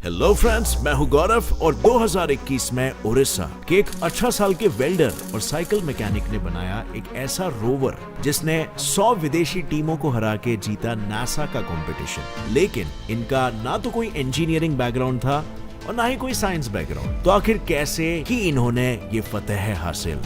Hello friends, मैं हूं गौरव और 2021 में उड़ीसा के एक 18 साल के वेल्डर और साइकिल मैकेनिक ने बनाया एक ऐसा रोवर जिसने 100 विदेशी टीमों को हरा के जीता नासा का कंपटीशन। लेकिन इनका ना तो कोई इंजीनियरिंग बैकग्राउंड था और ना ही कोई साइंस बैकग्राउंड। तो आखिर कैसे की इन्होंने ये फतेह हासिल?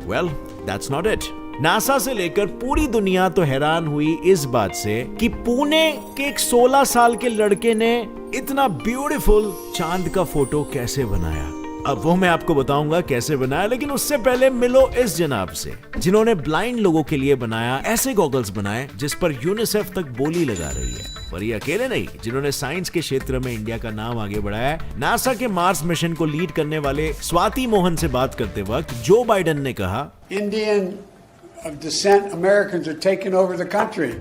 Well, that's not it. NASA से लेकर पूरी दुनिया तो हैरान हुई इस बात से कि पुणे के एक 16 साल के लड़के ने इतना ब्यूटीफुल चांद का फोटो कैसे बनाया। अब वो मैं आपको बताऊंगा कैसे बनाया, लेकिन उससे पहले मिलो इस जनाब से जिन्होंने ब्लाइंड लोगों के लिए बनाया ऐसे गॉगल्स बनाए जिस पर यूनिसेफ तक बोली लगा रही है। पर ये अकेले नहीं, जिन्होंने साइंस के क्षेत्र में इंडिया का नाम आगे बढ़ाया है। नासा के मार्स मिशन को लीड करने वाले स्वाति मोहन से बात करते वक्त जो बाइडेन ने कहा, Indian of descent Americans are taking over the country.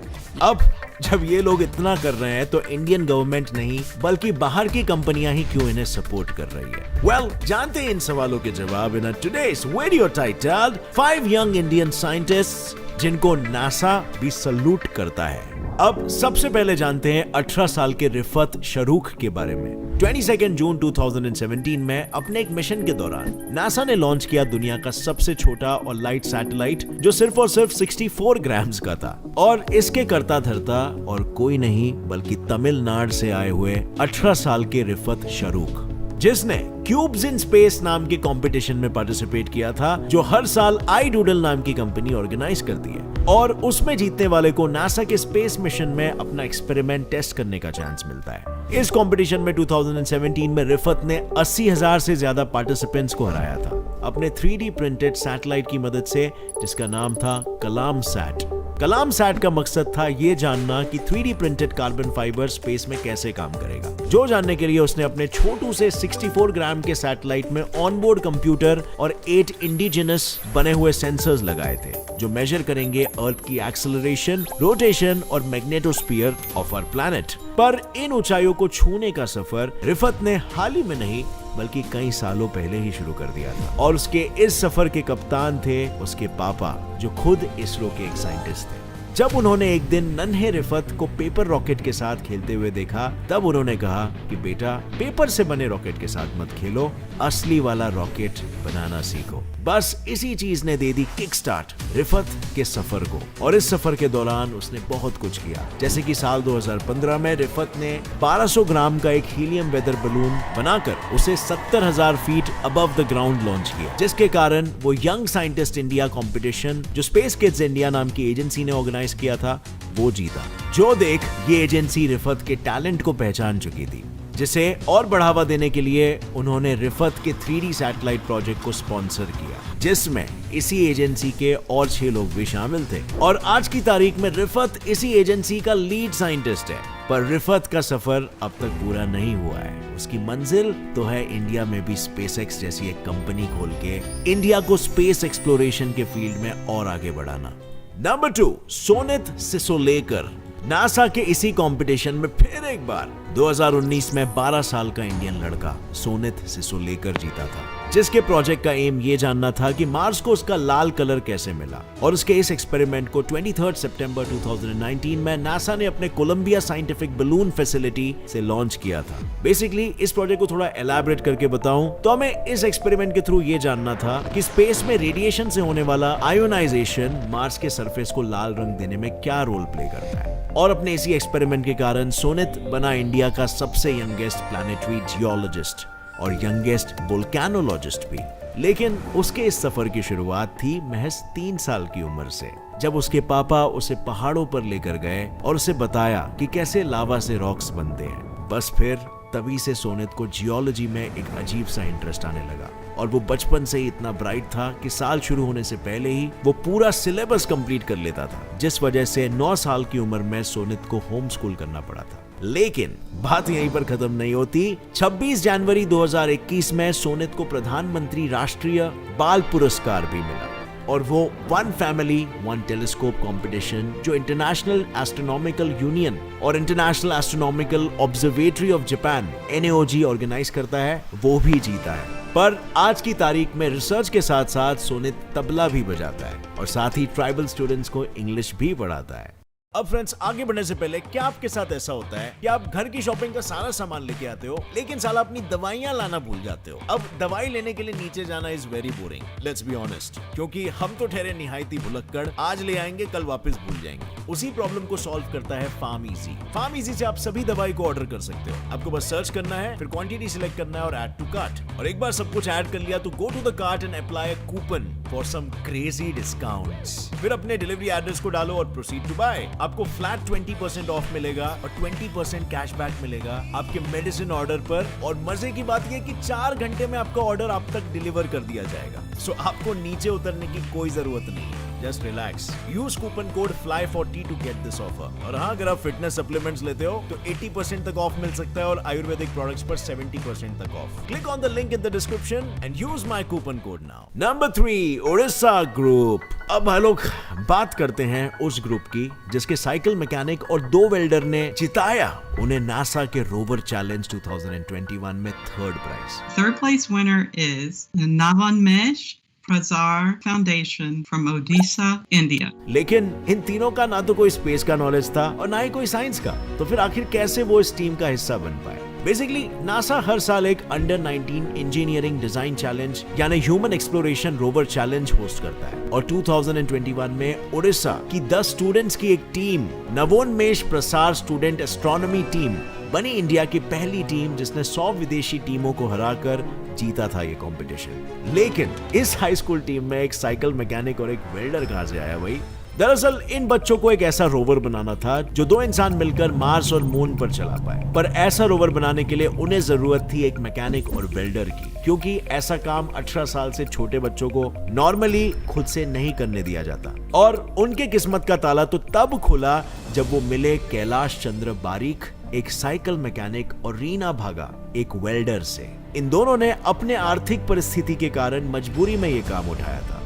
अब जब ये लोग इतना कर रहे हैं तो इंडियन गवर्नमेंट नहीं बल्कि बाहर की कंपनियां ही क्यों इन्हें सपोर्ट कर रही है? वेल, जानते हैं इन सवालों के जवाब in today's video titled 5 young Indian scientists जिनको नासा भी सल्यूट करता है। अब सबसे पहले जानते हैं 18 साल के रिफत शरूख के बारे में। 22 जून 2017 में अपने एक मिशन के दौरान नासा ने लॉन्च किया दुनिया का सबसे छोटा और लाइट सैटेलाइट जो सिर्फ और सिर्फ 64 ग्राम्स का था। और इसके करता धरता और कोई नहीं बल्कि तमिलनाडु से आए हुए 18 साल के रिफत शरूख, जिसने क्यूब्स इन स्पेस नाम के कंपटीशन में पार्टिसिपेट किया था जो हर साल आई डूडल नाम की कंपनी ऑर्गेनाइज करती है। और उसमें जीतने वाले को नासा के स्पेस मिशन में अपना एक्सपेरिमेंट टेस्ट करने का चांस मिलता है। इस कंपटीशन में 2017 में रिफत ने 80,000 से ज्यादा पार्टिसिपेंट्स को हराया था अपने 3D प्रिंटेड सैटेलाइट की मदद से, जिसका नाम था कलाम सैट। कलाम सैट का मकसद था ये जानना कि 3D printed carbon fibre space में कैसे काम करेगा। जो जानने के लिए उसने अपने छोटू से 64 ग्राम के सैटेलाइट में ऑनबोर्ड कंप्यूटर और 8 इंडिजिनस बने हुए सेंसर्स लगाए थे जो मेजर करेंगे अर्थ की एक्सेलरेशन, रोटेशन और मैग्नेटोस्फीयर ऑफ आवर प्लैनेट। पर इन ऊंचाइयों को छूने का सफर रिफत ने हाल ही में नहीं बल्कि कई सालों पहले ही शुरू कर दिया था। और उसके इस सफर के कप्तान थे उसके पापा जो खुद इसरो के एक साइंटिस्ट थे। जब उन्होंने एक दिन नन्हे रिफत को पेपर रॉकेट के साथ खेलते हुए देखा तब उन्होंने कहा कि बेटा, पेपर से बने रॉकेट के साथ मत खेलो, असली वाला रॉकेट बनाना सीखो। बस इसी चीज ने दे दी किक स्टार्ट रिफत के सफर को। और इस सफर के दौरान उसने बहुत कुछ किया, जैसे कि साल 2015 में रिफत ने 1200 ग्राम का एक हीलियम वेदर बलून बनाकर उसे 70,000 feet above the ground launch किया, जिसके कारण वो यंग साइंटिस्ट इंडिया कंपटीशन जो स्पेस किड्स इंडिया नाम की एजेंसी ने ऑर्गेनाइज किया था वो जीता। जो देख ये एजेंसी रिफत के टैलेंट को पहचान चुकी थी, जिसे और बढ़ावा देने के लिए उन्होंने रिफत के 3D सैटेलाइट प्रोजेक्ट को स्पॉन्सर किया, जिसमें इसी एजेंसी के और 6 लोग भी शामिल थे। और आज की तारीख में रिफत इसी एजेंसी का लीड साइंटिस्ट है। पर रिफत का सफर अब तक पूरा नहीं हुआ है। उसकी मंजिल तो है इंडिया में भी स्पेसएक्स जैसी एक कंपनी खोल के इंडिया को स्पेस एक्सप्लोरेशन के फील्ड में और आगे बढ़ाना। नंबर 2, सोनित सिसोलेकर। नासा के इसी कंपटीशन में फिर एक बार 2019 में 12 साल का इंडियन लड़का सोनित सिसोलेकर जीता था, जिसके प्रोजेक्ट का एम ये जानना था कि मार्स को उसका लाल कलर कैसे मिला। और उसके इस एक्सपेरिमेंट को 23 सितंबर 2019 में नासा ने अपने कोलंबिया साइंटिफिक बलून फैसिलिटी से लॉन्च किया था। बेसिकली इस प्रोजेक्ट को थोड़ा एलैबोरेट करके बताऊं तो हमें इस एक्सपेरिमेंट के थ्रू ये जानना था कि स्पेस में रेडिएशन से होने वाला आयोनाइजेशन मार्स के सरफेस को लाल रंग देने में क्या रोल प्ले करता है। और अपने इसी एक्सपेरिमेंट के कारण सोनित बना इंडिया का सबसे यंगेस्ट प्लैनेटरी जियोलॉजिस्ट और यंगेस्ट वोल्केनोलॉजिस्ट भी। लेकिन उसके इस सफर की शुरुआत थी महज 3 साल की उम्र से, जब उसके पापा उसे पहाड़ों पर लेकर गए और उसे बताया कि कैसे लावा से रॉक्स बनते हैं। बस फिर तभी से सोनित को जियोलॉजी में एक अजीब सा इंटरेस्ट आने लगा। और वो बचपन से ही इतना ब्राइट था कि साल शुरू होने से पहले ही वो पूरा सिलेबस कंप्लीट कर लेता था, जिस वजह से 9 साल की उम्र में सोनित को होम स्कूल करना पड़ा था। लेकिन बात यहीं पर खत्म नहीं होती। 26 जनवरी 2021 में सोनित को प्रधानमंत्री राष्ट्रीय बाल पुरस्कार भी मिला। और वो one family one telescope competition जो इंटरनेशनल एस्ट्रोनॉमिकल यूनियन और international astronomical observatory of Japan NAOG organise करता है वो भी जीता है। पर आज की तारीख में रिसर्च के साथ साथ सोनित तबला भी बजाता है और साथ ही ट्राइबल स्टूडेंट्स को इंग्लिश भी पढ़ाता है। अब फ्रेंड्स आगे बढ़ने से पहले क्या आपके साथ ऐसा होता है कि आप घर की शॉपिंग का सारा सामान लेके आते हो लेकिन साला अपनी दवाइयां लाना भूल जाते हो। अब दवाई लेने के लिए नीचे जाना is very boring, let's be honest, क्योंकि हम तो ठहरे निहायती भुलक्कड़, आज ले आएंगे कल वापस भूल जाएंगे। उसी प्रॉब्लम को सॉल्व करता है फार्म इजी से आप सभी दवाई को ऑर्डर कर सकते हो। आपको बस सर्च करना है, फिर क्वांटिटी सिलेक्ट करना है और ऐड टू कार्ट, और एक बार सब कुछ ऐड कर लिया तो go to the cart and apply a coupon for some crazy discounts. फिर अपने डिलीवरी एड्रेस को डालो और प्रोसीड टू बाय। आपको फ्लैट 20% ऑफ मिलेगा और 20% कैशबैक मिलेगा आपके मेडिसिन ऑर्डर पर, और मजे की बात यह कि 4 घंटे में आपका ऑर्डर आप तक डिलीवर कर दिया जाएगा। सो आपको नीचे उतरने की कोई जरूरत नहीं है, just relax. Use coupon code FLY40 to get this offer. और हाँ, अगर आप फिटनेस सप्लीमेंट्स लेते हो तो 80% तक ऑफ मिल सकता है और आयुर्वेदिक प्रोडक्ट्स पर 70% तक of. Click on the link in the description and use my coupon code now. Number 3, Orissa group. अब हम लोग बात करते हैं उस ग्रुप की जिसके साइकिल मैकेनिक और 2 वेल्डर ने जिताया उन्हें नासा के रोवर चैलेंज 2021 में 3rd prize. Third place winner is Navanmesh Prasar Foundation from Odisha, India. लेकिन इन तीनों का ना तो कोई स्पेस का नॉलेज था और ना ही कोई साइंस का, तो फिर आखिर कैसे वो इस टीम का हिस्सा बन पाए? बेसिकली नासा हर साल एक अंडर 19 इंजीनियरिंग डिजाइन चैलेंज यानी human exploration rover challenge host करता है, और 2021 में उड़ीसा की 10 स्टूडेंट्स की एक टीम, नवोन्मेष प्रसार स्टूडेंट एस्ट्रोनॉमी टीम, बनी इंडिया की पहली टीम जिसने 100 विदेशी टीमों को हराकर जीता था ये कंपटीशन। लेकिन इस हाई स्कूल टीम में एक साइकिल मैकेनिक और एक वेल्डर कहां से आया भाई? दरअसल इन बच्चों को एक ऐसा रोवर बनाना था जो 2 इंसान मिलकर मार्स और मून पर चला पाए, पर ऐसा रोवर बनाने के लिए उन्हें जरूरत थी एक मैकेनिक और वेल्डर की, क्योंकि ऐसा काम 18 साल से छोटे बच्चों को नॉर्मली खुद से नहीं करने दिया जाता। और उनके किस्मत का ताला तो तब खुला जब वो मिले कैलाश चंद्र बारीक, एक साइकिल मैकेनिक, और रीना भागा, एक वेल्डर से। इन दोनों ने अपने आर्थिक परिस्थिति के कारण मजबूरी में ये काम उठाया था,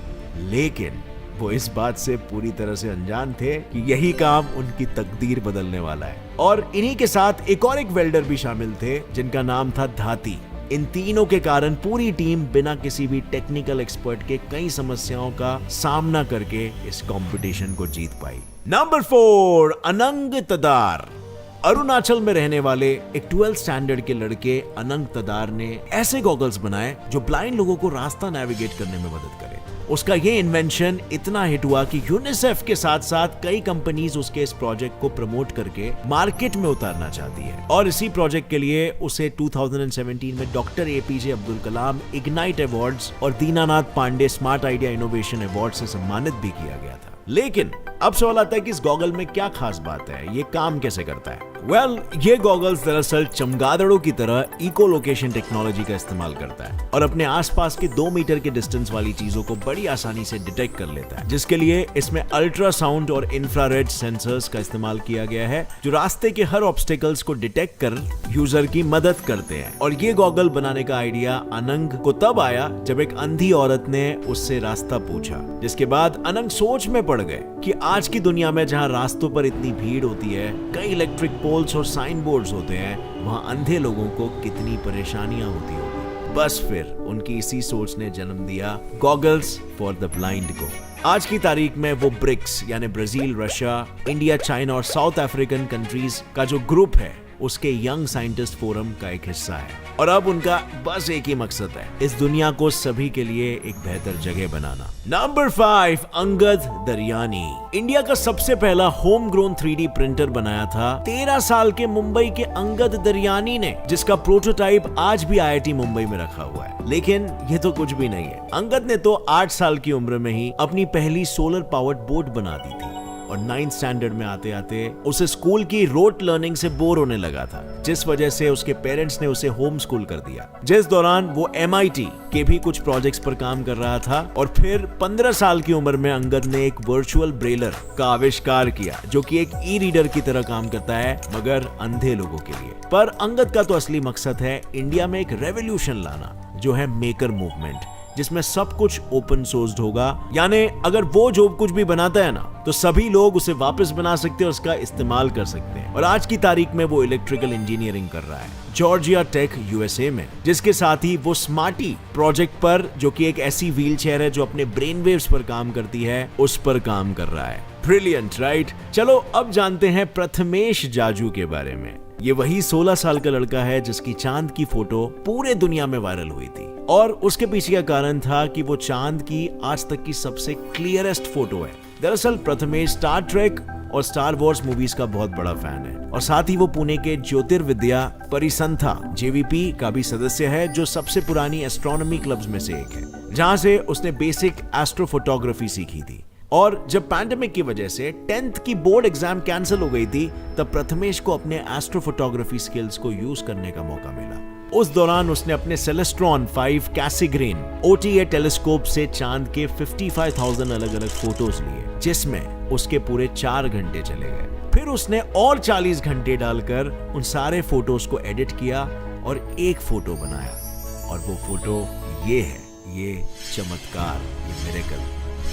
लेकिन वो इस बात से पूरी तरह से अनजान थे कि यही काम उनकी तकदीर बदलने वाला है। और इन्हीं के साथ एक और एक वेल्डर भी शामिल थे जिनका नाम था धाती। इन तीनों के कारण पूरी टीम बिना किसी भी टेक्निकल एक्सपर्ट के कई समस्याओं का सामना करके इस कंपटीशन को जीत पाई। नंबर 4, अनंग तदार। अरुणाचल में रहने वाले एक 12th स्टैंडर्ड के लड़के अनंग तदार ने ऐसे गॉगल्स बनाए जो ब्लाइंड लोगों को रास्ता नेविगेट करने में मदद करे। उसका ये इन्वेंशन इतना हिट हुआ कि यूनिसेफ के साथ साथ कई कंपनीज उसके इस प्रोजेक्ट को प्रमोट करके मार्केट में उतारना चाहती है, और इसी प्रोजेक्ट के लिए उसे 2017 में doctor APJ Abdul Kalam ignite awards और Dinanath Pandey smart idea innovation award से सम्मानित भी किया गया था। लेकिन अब सवाल आता है कि इस गॉगल में क्या खास बात है, ये काम कैसे करता है? ये गॉगल्स दरअसल चमगादड़ों की तरह इको लोकेशन टेक्नोलॉजी का इस्तेमाल करता है और अपने आसपास के 2 मीटर के डिस्टेंस वाली चीजों को बड़ी आसानी से डिटेक्ट कर लेता है, जिसके लिए इसमें अल्ट्रासाउंड और इंफ्रारेड सेंसर्स का इस्तेमाल किया गया है जो रास्ते के हर ऑब्स्टिकल्स को डिटेक्ट कर यूजर की मदद करते हैं। और ये गॉगल बनाने का आइडिया अनंग को तब आया जब एक अंधी औरत ने उससे रास्ता पूछा, जिसके बाद अनंग सोच में पड़ गए कि आज की दुनिया में जहां रास्तों पर इतनी भीड़ होती है, कई इलेक्ट्रिक पोल्स और साइन बोर्ड्स होते हैं, वहां अंधे लोगों को कितनी परेशानियां होती होंगी। बस फिर उनकी इसी सोच ने जन्म दिया गॉगल्स फॉर द ब्लाइंड को। आज की तारीख में वो ब्रिक्स यानी ब्राजील, रशिया, इंडिया, चाइना और साउथ अफ्रीकन कंट्रीज का जो ग्रुप है उसके यंग साइंटिस्ट फोरम का एक हिस्सा है, और अब उनका बस एक ही मकसद है, इस दुनिया को सभी के लिए एक बेहतर जगह बनाना। नंबर 5, अंगद दरियानी। इंडिया का सबसे पहला होम ग्रोन 3D प्रिंटर बनाया था 13 साल के मुंबई के अंगद दरियानी ने, जिसका प्रोटोटाइप आज भी IIT मुंबई में रखा हुआ है। लेकिन ये तो कुछ भी नहीं है। अंगद ने तो 8 साल की उम्र में ही अपनी पहली सोलर पावर्ड बोट बना दी थी, और 9th स्टैंडर्ड में आते आते उसे स्कूल की रोट लर्निंग से बोर होने लगा था, जिस वजह से उसके पेरेंट्स ने उसे होम स्कूल कर दिया, जिस दौरान वो MIT के भी कुछ प्रोजेक्ट्स पर काम कर रहा था। और फिर 15 साल की उम्र में अंगद ने एक वर्चुअल ब्रेलर का आविष्कार किया जो कि एक ई-रीडर की तरह काम करता है, मगर अंधे लोगों के लिए। पर अंगद का तो असली मकसद है इंडिया में एक रेवोल्यूशन लाना, जो है मेकर मूवमेंट, जिसमें सब कुछ ओपन सोर्स्ड होगा, यानी अगर वो जो कुछ भी बनाता है ना तो सभी लोग उसे वापस बना सकते हैं, उसका इस्तेमाल कर सकते हैं। और आज की तारीख में वो इलेक्ट्रिकल इंजीनियरिंग कर रहा है जॉर्जिया टेक यूएसए में, जिसके साथ ही वो स्मार्टी प्रोजेक्ट पर, जो कि एक ऐसी व्हील चेयर है जो अपने ब्रेन वेव्स पर काम करती है, उस पर काम कर रहा है। Brilliant right. चलो अब जानते हैं प्रथमेश जाजू के बारे में। ये वही 16 साल का लड़का है जिसकी चांद की फोटो पूरे दुनिया में वायरल हुई थी, और उसके पीछे का कारण था कि वो चांद की आज तक की सबसे क्लियरेस्ट फोटो है। दरअसल प्रथमेश स्टार ट्रेक और स्टार वॉर्स मूवीज का बहुत बड़ा फैन है, और साथ ही वो पुणे के ज्योतिर्विद्या परिसंथा जेवीपी का भी सदस्य है, जो सबसे पुरानी एस्ट्रोनॉमी क्लब्स में से एक है, जहां से उसने बेसिक एस्ट्रोफोटोग्राफी सीखी थी। और जब पैंडेमिक की वजह से 10th की बोर्ड एग्जाम कैंसिल हो गई थी, तब प्रथमेश को अपने एस्ट्रोफोटोग्राफी स्किल्स को यूज करने का मौका मिला। उस दौरान उसने अपने सेलेस्ट्रॉन 5 कैसिग्रेन OTA टेलीस्कोप से चांद के 55,000 अलग अलग फोटोज लिए, जिसमें उसके पूरे 4 घंटे चले गए। फिर उसने और 40 घंटे डालकर उन सारे फोटोज को एडिट किया और एक फोटो बनाया, और वो फोटो ये है, ये चमत्कार, ये मिरेकल।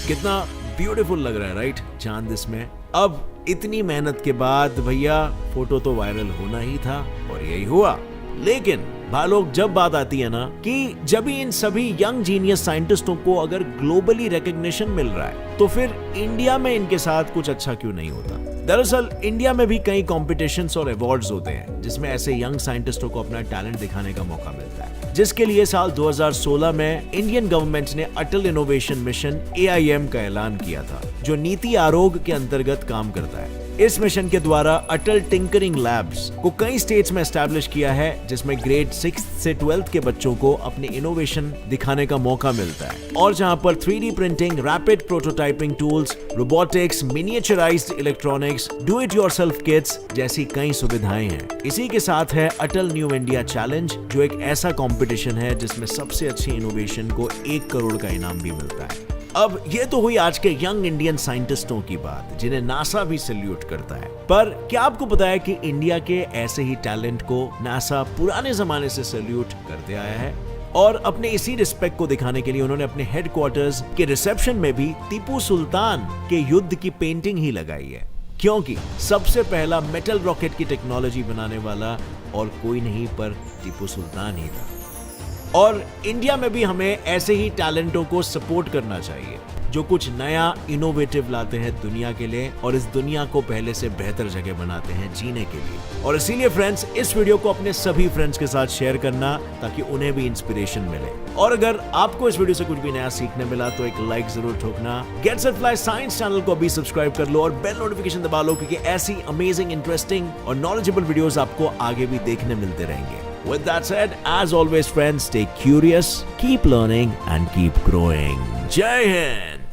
कितना ब्यूटीफुल लग रहा है राइट, चांद इसमें। अब इतनी मेहनत के बाद भैया फोटो तो वायरल होना ही था, और यही हुआ। लेकिन भालोग, जब बात आती है ना कि जब भी इन सभी यंग जीनियस साइंटिस्टों को अगर ग्लोबली रिकॉग्निशन मिल रहा है, तो फिर इंडिया में इनके साथ कुछ अच्छा क्यों नहीं होता। दरअसल इंडिया में भी कई कॉम्पिटिशंस और अवार्ड्स होते हैं जिसमें ऐसे यंग साइंटिस्टों को अपना टैलेंट दिखाने का मौका मिलता है, जिसके लिए साल 2016 में इंडियन गवर्नमेंट ने अटल इनोवेशन मिशन AIM का ऐलान किया था, जो नीति आरोग के अंतर्गत काम करता है। इस मिशन के द्वारा अटल टिंकरिंग लैब्स को कई स्टेट्स में एस्टैब्लिश किया है, जिसमें ग्रेड 6 से 12th के बच्चों को अपने इनोवेशन दिखाने का मौका मिलता है, और जहां पर 3D printing, rapid prototyping tools, robotics, miniaturised electronics, do it yourself kits जैसी कई सुविधाएं हैं। इसी के साथ है अटल न्यू इंडिया चैलेंज, जो एक ऐसा कंपटीशन है जिसमें सबसे अच्छी इनोवेशन को 1 करोड़ का इनाम भी मिलता है। अब ये तो हुई आज के यंग इंडियन साइंटिस्टों की बात, जिन्हें नासा भी सैल्यूट करता है। पर क्या आपको पता है कि इंडिया के ऐसे ही टैलेंट को नासा पुराने जमाने से सैल्यूट करते आया है, और अपने इसी रिस्पेक्ट को दिखाने के लिए उन्होंने अपने हेडक्वार्टर्स के रिसेप्शन में भी टीपू सुल्तान के युद्ध की पेंटिंग ही लगाई है, क्योंकि सबसे पहला मेटल रॉकेट की टेक्नोलॉजी बनाने वाला और कोई नहीं पर टीपू सुल्तान ही था। और इंडिया में भी हमें ऐसे ही टैलेंटों को सपोर्ट करना चाहिए, जो कुछ नया इनोवेटिव लाते हैं दुनिया के लिए, और इस दुनिया को पहले से बेहतर जगह बनाते हैं जीने के लिए। और इसीलिए फ्रेंड्स, इस वीडियो को अपने सभी फ्रेंड्स के साथ शेयर करना, ताकि उन्हें भी इंस्पिरेशन मिले। और अगर आपको इस वीडियो से कुछ भी नया सीखने मिला तो एक लाइक जरूर ठोकना। Get set fly science channel को अभी सब्सक्राइब कर लो और बेल नोटिफिकेशन दबा लो, क्योंकि ऐसी अमेजिंग, इंटरेस्टिंग और नॉलेजेबल वीडियोस आपको आगे भी देखने मिलते रहेंगे। With that said, as always friends, stay curious, keep learning and keep growing. Jai Hind!